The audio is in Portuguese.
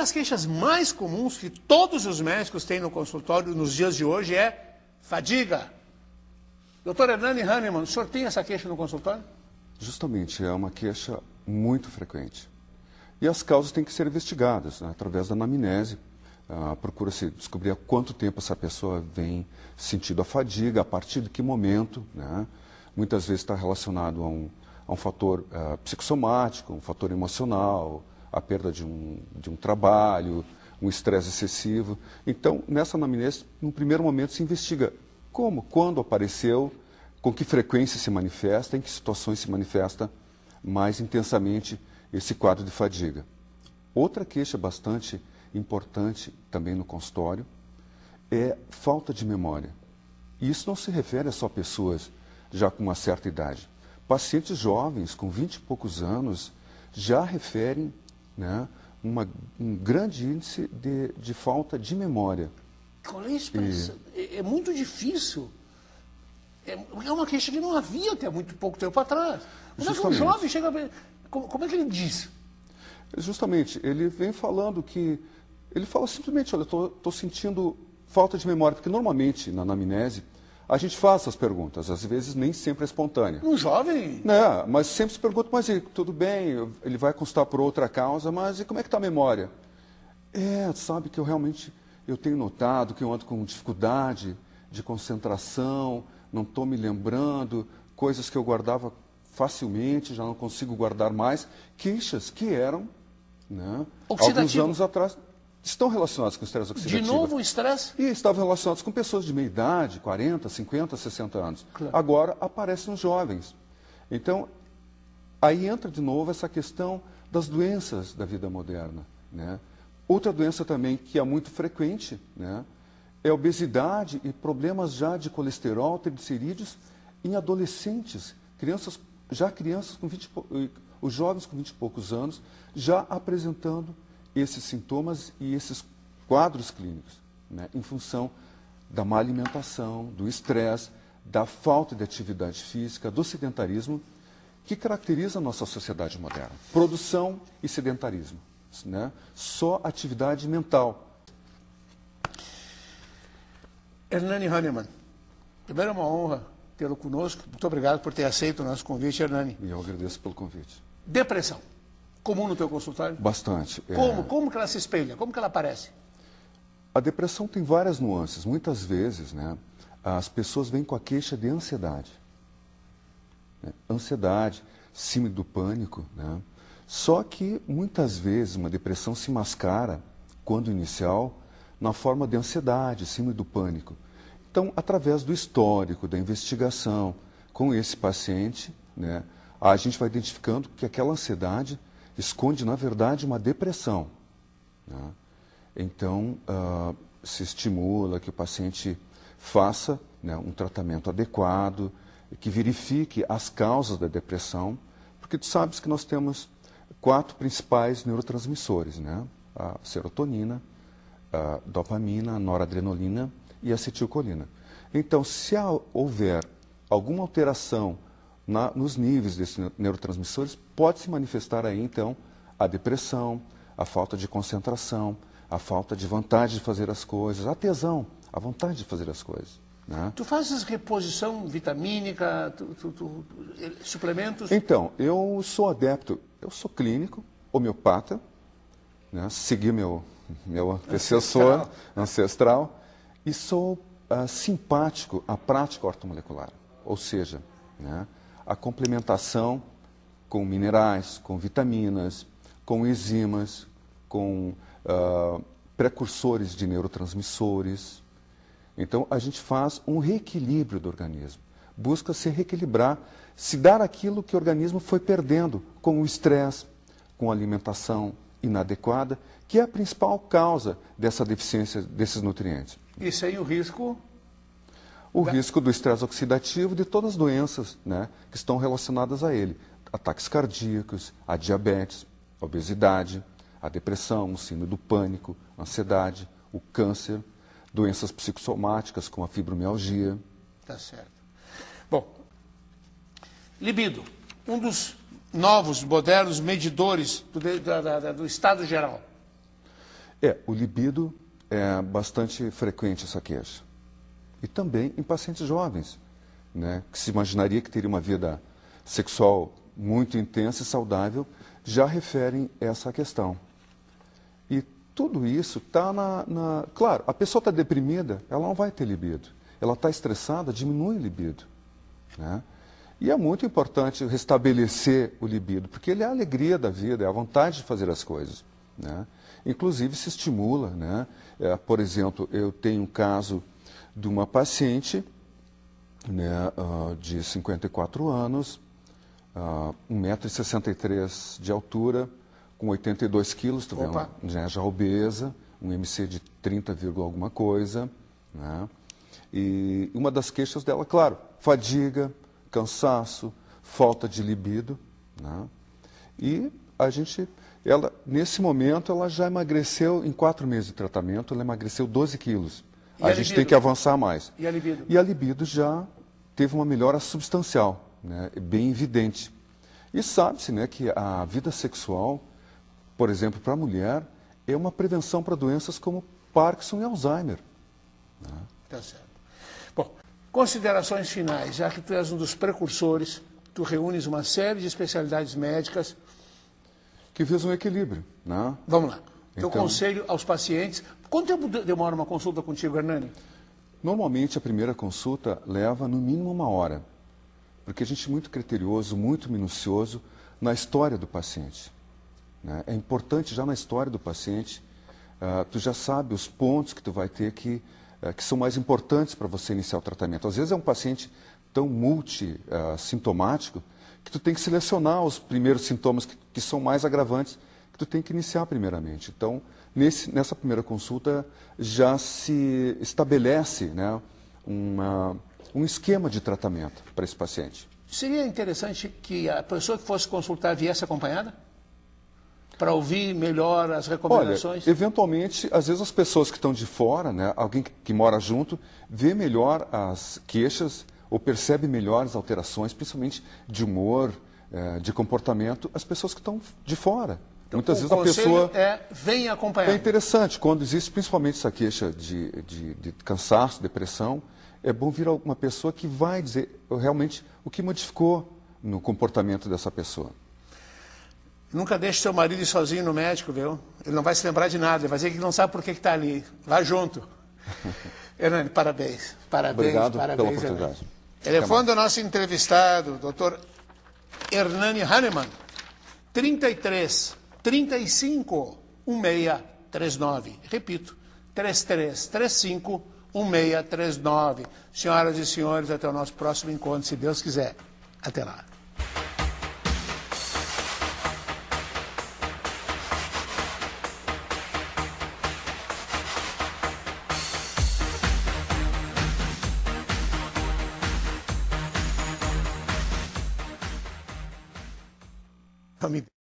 As queixas mais comuns que todos os médicos têm no consultório nos dias de hoje é fadiga. Doutor Hernani Hahnemann, o senhor tem essa queixa no consultório? Justamente, é uma queixa muito frequente. E as causas têm que ser investigadas, né, através da anamnese. Procura-se descobrir há quanto tempo essa pessoa vem sentindo a fadiga, a partir de que momento. Né? Muitas vezes está relacionado a um fator psicossomático, um fator emocional, a perda de um trabalho, um estresse excessivo. Então, nessa anamnese, no primeiro momento, se investiga como, quando apareceu, com que frequência se manifesta, em que situações se manifesta mais intensamente esse quadro de fadiga. Outra queixa bastante importante também no consultório é falta de memória. E isso não se refere a só pessoas já com uma certa idade. Pacientes jovens, com 20 e poucos anos, já referem, né, um grande índice de falta de memória. Qual é a expressão? É muito difícil. É uma queixa que não havia até muito pouco tempo atrás. Como é que um jovem chega a ver? Como é que ele diz? Justamente, ele vem falando que... Ele fala simplesmente, olha, estou sentindo falta de memória, porque normalmente na anamnese a gente faz essas perguntas, às vezes nem sempre é espontânea. Um jovem? Né, mas sempre se pergunta, mas tudo bem, ele vai consultar por outra causa, mas e como é que está a memória? Sabe que eu tenho notado que eu ando com dificuldade de concentração, não estou me lembrando, coisas que eu guardava facilmente, já não consigo guardar mais, queixas que eram, né, alguns anos atrás, estão relacionadas com o estresse oxidativo. De novo o estresse? E estavam relacionados com pessoas de meia idade, 40, 50, 60 anos. Claro. Agora aparecem nos jovens. Então, aí entra de novo essa questão das doenças da vida moderna. Né? Outra doença também que é muito frequente, né, é a obesidade e problemas já de colesterol, triglicerídeos em adolescentes, crianças com os jovens com 20 e poucos anos, já apresentando esses sintomas e esses quadros clínicos, né, em função da má alimentação, do estresse, da falta de atividade física, do sedentarismo, que caracteriza a nossa sociedade moderna. Produção e sedentarismo, né? Só atividade mental. Hernani Hahnemann, primeiro é uma honra tê-lo conosco. Muito obrigado por ter aceito o nosso convite, Hernani. E eu agradeço pelo convite. Depressão. Comum no teu consultório? Bastante. Como que ela se espelha? Como que ela aparece? A depressão tem várias nuances. Muitas vezes, né, as pessoas vêm com a queixa de ansiedade. Né? Ansiedade, síndrome do pânico. Né? Só que, muitas vezes, uma depressão se mascara, quando inicial, na forma de ansiedade, síndrome do pânico. Então, através do histórico, da investigação com esse paciente, né, a gente vai identificando que aquela ansiedade esconde, na verdade, uma depressão. Né? Então, se estimula que o paciente faça, né, um tratamento adequado, que verifique as causas da depressão, porque tu sabes que nós temos 4 principais neurotransmissores, né? A serotonina, a dopamina, a noradrenalina e a acetilcolina. Então, se houver alguma alteração nos níveis desses neurotransmissores, pode se manifestar aí, então, a depressão, a falta de concentração, a falta de vontade de fazer as coisas, a tesão, a vontade de fazer as coisas. Né? Tu fazes reposição vitamínica, suplementos? Então, eu sou adepto, eu sou clínico, homeopata, né? Segui meu antecessor ancestral e sou simpático à prática ortomolecular, ou seja, né, a complementação com minerais, com vitaminas, com enzimas, com precursores de neurotransmissores. Então, a gente faz um reequilíbrio do organismo. Busca se reequilibrar, se dar aquilo que o organismo foi perdendo com o estresse, com a alimentação inadequada, que é a principal causa dessa deficiência desses nutrientes. E sem o risco? O risco do estresse oxidativo e de todas as doenças, né, que estão relacionadas a ele. Ataques cardíacos, a diabetes, a obesidade, a depressão, o síndrome do pânico, a ansiedade, o câncer, doenças psicossomáticas como a fibromialgia. Tá certo. Bom, libido, um dos novos, modernos medidores do estado geral. O libido é bastante frequente essa queixa. E também em pacientes jovens, né, que se imaginaria que teria uma vida sexual muito intensa e saudável, já referem essa questão. E tudo isso está Claro, a pessoa está deprimida, ela não vai ter libido. Ela está estressada, diminui o libido. Né? E é muito importante restabelecer o libido, porque ele é a alegria da vida, é a vontade de fazer as coisas. Né? Inclusive se estimula. Né? Por exemplo, eu tenho um caso de uma paciente, né, de 54 anos, 1,63 m de altura, com 82 quilos, tu vê, já obesa, um MC de 30, alguma coisa. Né? E uma das queixas dela, claro, fadiga, cansaço, falta de libido. Né? E nesse momento, ela já emagreceu, em 4 meses de tratamento, ela emagreceu 12 quilos. A gente tem que avançar mais. E a libido? E a libido já teve uma melhora substancial, né? Bem evidente. E sabe-se, né, que a vida sexual, por exemplo, para a mulher, é uma prevenção para doenças como Parkinson e Alzheimer. Né? Tá certo. Bom, considerações finais, já que tu és um dos precursores, tu reúnes uma série de especialidades médicas. Que visam um equilíbrio. Né? Vamos lá. Teu Então, conselho aos pacientes. Quanto tempo demora uma consulta contigo, Hernani? Normalmente a primeira consulta leva no mínimo 1 hora, porque a gente é muito criterioso, muito minucioso na história do paciente. Né? É importante já na história do paciente, tu já sabe os pontos que tu vai ter que são mais importantes para você iniciar o tratamento. Às vezes é um paciente tão multissintomático que tu tem que selecionar os primeiros sintomas que são mais agravantes, que tu tem que iniciar primeiramente. Então, nessa primeira consulta já se estabelece, né, um esquema de tratamento para esse paciente. Seria interessante que a pessoa que fosse consultar viesse acompanhada? Para ouvir melhor as recomendações? Olha, eventualmente, às vezes as pessoas que estão de fora, né, alguém que mora junto, vê melhor as queixas ou percebe melhor as alterações, principalmente de humor, de comportamento, as pessoas que estão de fora. Então, muitas vezes a pessoa vem acompanhar. É interessante, quando existe principalmente essa queixa de cansaço, depressão, é bom vir uma pessoa que vai dizer realmente o que modificou no comportamento dessa pessoa. Nunca deixe seu marido ir sozinho no médico, viu? Ele não vai se lembrar de nada, ele vai dizer que não sabe por que está ali. Vá junto. Hernani, parabéns. Obrigado parabéns pela oportunidade. Telefone do nosso entrevistado, Dr. Hernani Hahnemann, 33 35 1639. Repito, 33 35 1639. Senhoras e senhores, até o nosso próximo encontro, se Deus quiser. Até lá.